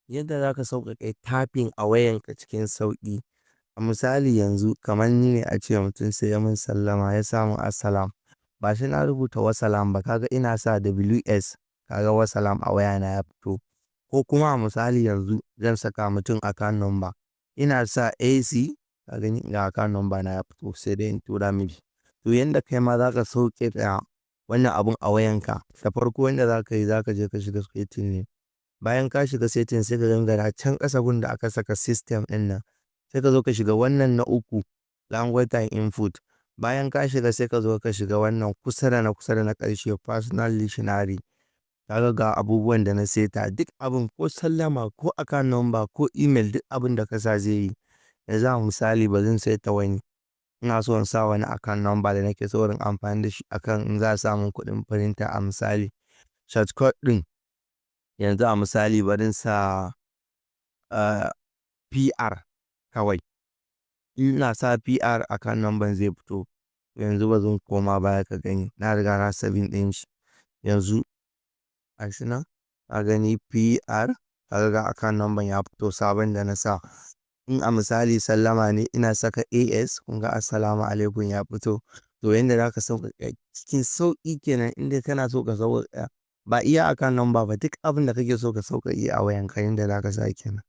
Yadda za ka sauƙaƙe tapping a wayanka cikin sauƙi. A misali yanzu kamar ni ne a ce mutum sai ya min sallama ya sa mun assalam. Ba sai na rubuta wasalam ba, kaga ina sa WS, kaga wasalam a wayana ya fito. Ko kuma a misali yanzu zan saka mutum account number. Ina sa AC, ka gani ga account number na ya fito sai dai in tura mishi. To yanda kai ma za ka sauƙaƙa wannan abun a wayanka. Da farko yanda za ka yi, za ka je ka shiga setting ne. Bayan ka shiga setting sai ka gangara can ƙasa gun da aka saka system ɗin nan. Sai ka zo ka shiga wannan na uku, language and input. Bayan ka shiga sai ka zo ka shiga wannan kusa da na ƙarshe, personal dictionary. Kaga ga abubuwan da na seta, duk abun ko sallama ko account number ko email duk abun da ka sa zai yi. Yanzu a misali ba zan saita wani. Ina so in sa wani account number da nake so in amfani da shi akan in za a samun kuɗin printer a misali. Shortcut ɗin yanzu a misali bari in sa PR kawai. Ina sa PR account number zai fito. Yanzu ba zan koma baya ka gani. Na riga na saving ɗin shi. Yanzu gashi nan ka gani PR, ka ga account number ya fito sabon da na sa. In a misali sallama ne ina saka AS, kun ga assalamu alaikum ya fito. To yanda za ka sauƙaƙe cikin sauƙi kenan inda kana so ka sauƙaƙa. Ba iya account number ba, duk abin da kake so ka sauƙaƙe a wayanka yanda za ka sa kenan.